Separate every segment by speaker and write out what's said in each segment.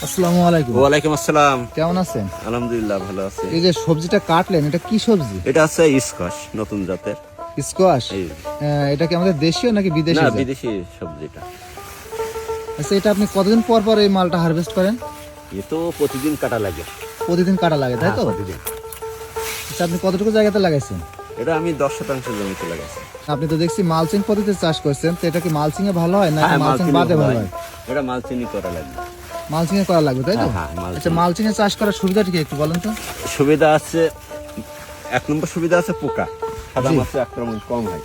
Speaker 1: আসসালামু আলাইকুম।
Speaker 2: ওয়ালাইকুম আসসালাম।
Speaker 1: কেমন আছেন?
Speaker 2: আলহামদুলিল্লাহ ভালো আছি।
Speaker 1: এই যে সবজিটা কাটলেন, এটা কি সবজি?
Speaker 2: এটা আছে স্কোয়াশ, নতুন জাতের।
Speaker 1: স্কোয়াশ?
Speaker 2: এই
Speaker 1: এটা কি আমাদের দেশীয় নাকি বিদেশি
Speaker 2: না,
Speaker 1: জাত?
Speaker 2: বিদেশি সবজিটা।
Speaker 1: আচ্ছা, এটা আপনি কতদিন পর পর এই মালটা হারভেস্ট করেন?
Speaker 2: এ তো প্রতিদিন কাটা লাগে।
Speaker 1: প্রতিদিন কাটা লাগে, তাই তো?
Speaker 2: প্রতিদিন।
Speaker 1: আচ্ছা, আপনি কতটুকু জায়গাতে লাগাইছেন?
Speaker 2: এটা আমি 10% জমিতে লাগাইছি।
Speaker 1: আপনি তো দেখছি মালচিং পদ্ধতিতে চাষ করছেন, তো এটা কি মালচিং এ ভালো হয় নাকি
Speaker 2: হ্যাঁ,
Speaker 1: মালচিং
Speaker 2: মালচিনি
Speaker 1: বাদে
Speaker 2: ভালো
Speaker 1: ভালো
Speaker 2: হয়।
Speaker 1: হয়?
Speaker 2: এটা মালচিনি করা লাগবে।
Speaker 1: মালচিং এ করা লাগবে, তাই তো?
Speaker 2: হ্যাঁ, মালচিং।
Speaker 1: আচ্ছা, মালচিং এ চাষ করার সুবিধাটা কি একটু বলেন তো?
Speaker 2: সুবিধা আছে, 1 নম্বর সুবিধা আছে পোকা, সাদা
Speaker 1: জি।
Speaker 2: মাছে আক্রমণ কম হয়।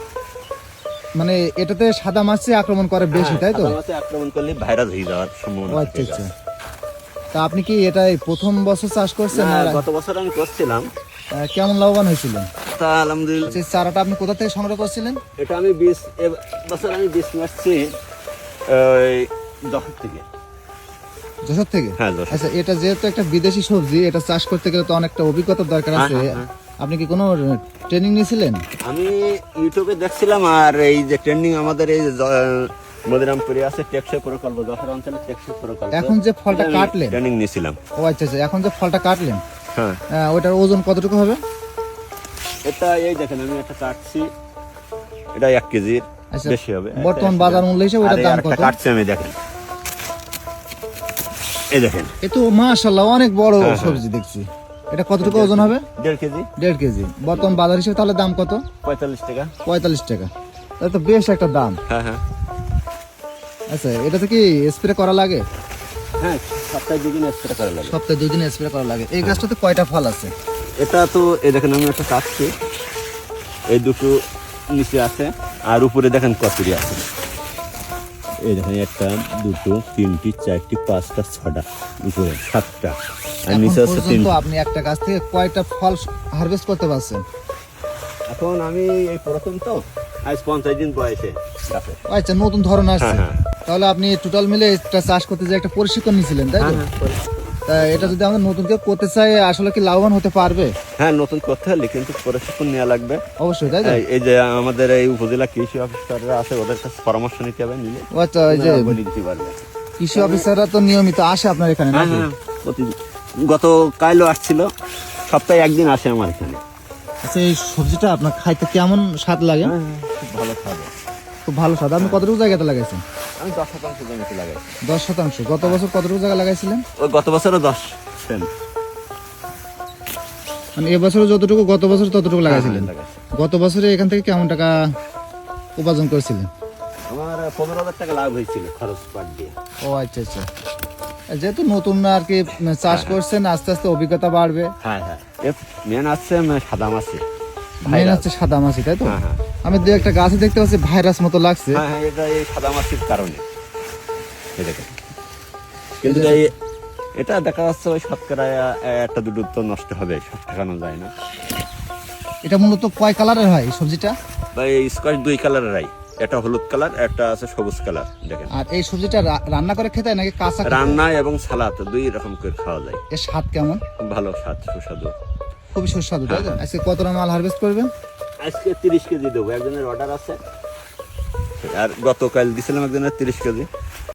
Speaker 1: মানে এটাতে সাদা মাছি আক্রমণ করে বেশি, তাই তো?
Speaker 2: সাদা মাছে আক্রমণ করলে ভাইরাস হয়ে যাওয়ার সম্ভাবনা
Speaker 1: ও
Speaker 2: থাকে।
Speaker 1: আচ্ছা আচ্ছা। তা আপনি কি এটাই প্রথম বছর চাষ করছেন?
Speaker 2: না,
Speaker 1: না,
Speaker 2: গত বছর আমি করছিলাম।
Speaker 1: কেমন লাভবান হয়েছিলেন?
Speaker 2: তা আলহামদুলিল্লাহ।
Speaker 1: সেই চারাটা আপনি কোথা থেকে সংগ্রহ করছিলেন?
Speaker 2: এটা আমি বছর আমি বীজ নিচ্ছি ওই যশোর থেকে।
Speaker 1: যশোর থেকে?
Speaker 2: হ্যাঁ, যশোর।
Speaker 1: আচ্ছা, এটা যেহেতু একটা বিদেশি সবজি, এটা চাষ করতে গেলে তো অনেকটা অভিজ্ঞতার দরকার আছে।
Speaker 2: হ্যাঁ।
Speaker 1: আপনি কি কোনো ট্রেনিং নিয়েছিলেন?
Speaker 2: আমি ইউটিউবে দেখছিলাম, আর এই যে ট্রেন্ডিং আমাদের এই মদিরামপুরে আছে টেকসই প্রকল্প, যশোর অঞ্চলে টেকসই প্রকল্প।
Speaker 1: এখন যে ফলটা কাটলেন?
Speaker 2: ট্রেনিং নিয়েছিলাম।
Speaker 1: ও আচ্ছা আচ্ছা, এখন যে ফলটা কাটলেন,
Speaker 2: হ্যাঁ,
Speaker 1: ওটার ওজন কতটুকু হবে?
Speaker 2: এটা এই দেখেন আমি একটা কাটছি, এটা 1 কেজির
Speaker 1: আচ্ছা,
Speaker 2: বেশি হবে।
Speaker 1: বর্তমান বাজার মূল্য হিসেবে ওটার দাম কত?
Speaker 2: কাটছি আমি, দেখেন এই দেখেন।
Speaker 1: এ তো মাশাআল্লাহ অনেক বড়
Speaker 2: হ্যাঁ।
Speaker 1: সবজি দেখছি। এটা কতটুকু ওজন হবে?
Speaker 2: 1.5 কেজি।
Speaker 1: 1.5 কেজি। বর্তমান বাজার হিসেবে তাহলে দাম কত?
Speaker 2: 45 টাকা।
Speaker 1: 45 টাকা। তাহলে তো বেশ একটা দাম।
Speaker 2: হ্যাঁ।
Speaker 1: আচ্ছা, এটাতে কি স্প্রে করা লাগে?
Speaker 2: হ্যাঁ, সপ্তাহে 2 দিন স্প্রে করা লাগে।
Speaker 1: সপ্তাহে 2 দিন স্প্রে করা লাগে। এই গাছটাতে কয়টা ফল আছে?
Speaker 2: এটা তো এই দেখেন আমি একটা কাটছি, এই দুটো নিচে আছে, আর উপরে দেখেন কতটি আছে। এই দেখেন 1 2 3 4 5 6টা, উপরে 7টা, আর
Speaker 1: এখন
Speaker 2: নিচে আছে
Speaker 1: পর্যন্ত
Speaker 2: 3টা।
Speaker 1: আপনি একটা গাছ থেকে কয়টা ফল হারভেস্ট করতে পারছেন?
Speaker 2: এখন আমি এই প্রথম তো, আজ 50 দিন বয়সে গাছে।
Speaker 1: আচ্ছা, নতুন ধরন আসছে।
Speaker 2: হ্যাঁ।
Speaker 1: তাহলে আপনি টোটাল মিলে এটা চাষ করতে যে একটা প্রশিক্ষণ নিয়েছিলেন, তাই তো? তা এটা যদি আমরা নতুন কেউ করতে চাই, আসলে কি লাভবান হতে পারবে?
Speaker 2: হ্যাঁ, নতুন করতে হলে কিন্তু প্রশিক্ষণ নেওয়া লাগবে।
Speaker 1: অবশ্যই, তাই তো?
Speaker 2: এই যে আমাদের এই উপজেলা কৃষি অফিসাররা আছে, ওদের কাছে পরামর্শ নিতে হবে, নিলে
Speaker 1: ও আচ্ছা, এই যে
Speaker 2: ওনারা বলে দিতে পারবে।
Speaker 1: কৃষি অফিসাররা তো নিয়মিত আসে আপনার এখানে, নাকি?
Speaker 2: হ্যাঁ, গত কালও আসছিল, সপ্তাহে 1 দিন আসে আমার এখানে।
Speaker 1: আচ্ছা, এই সবজিটা আপনার খাইতে কেমন স্বাদ লাগে?
Speaker 2: খুব ভালো খাবে।
Speaker 1: খুব ভালো স্বাদ। আপনি কতটুকু জায়গাতে লাগাইছেন?
Speaker 2: আমি 10% জমিতে লাগাই।
Speaker 1: 10%। গত বছর কতটুকু জায়গা লাগাইছিলেন?
Speaker 2: ওই গত বছরও 10%।
Speaker 1: মানে এবছর যতটুকু, গত বছর ততটুকু লাগাইছিলেন?
Speaker 2: লাগাইছি।
Speaker 1: গত বছরে এখান থেকে কেমন টাকা উপার্জন করেছিলেন?
Speaker 2: আমার 15,000 টাকা লাভ হয়েছিল খরচ পাট দিয়ে।
Speaker 1: ও আচ্ছা আচ্ছা। যেহেতু নতুন আর কি চাষ করছেন, আস্তে আস্তে অভিজ্ঞতা বাড়বে।
Speaker 2: হ্যাঁ। মেন আছে সাদা মাছে।
Speaker 1: মেন হচ্ছে সাদা মাছি, তাই তো?
Speaker 2: হ্যাঁ।
Speaker 1: আমি দু একটা গাছে দেখতে পাচ্ছি ভাইরাস মতো লাগছে।
Speaker 2: হ্যাঁ, এটা এই সাদা মাছির কারণে। এই দেখেন। কিন্তু এটা দেখা যাচ্ছে ওই শতকরা 1-2 তো নষ্ট হবে, সব ঠেকানো যায় না।
Speaker 1: এটা মূলত কয় কালারের হয় এই সবজিটা?
Speaker 2: বা এই স্কোয়াশ 2 কালারের রাই, একটা হলুদ কালার, একটা আছে সবুজ কালার। দেখেন,
Speaker 1: আর এই সবজিটা রান্না করে খেতে হয় নাকি কাঁচা খেতে হয়?
Speaker 2: রান্না এবং সালাদ 2 রকম করে খাওয়া যায়।
Speaker 1: এর স্বাদ কেমন?
Speaker 2: খুব ভালো স্বাদ, সুস্বাদু।
Speaker 1: খুবই সুস্বাদু, তাই তো? আজকে কতটা মাল হারভেস্ট করবেন?
Speaker 2: আজকে 30 কেজি দেবো, একজনের অর্ডার আছে। আর গতকাল দিছিলাম একজনের 30 কেজি।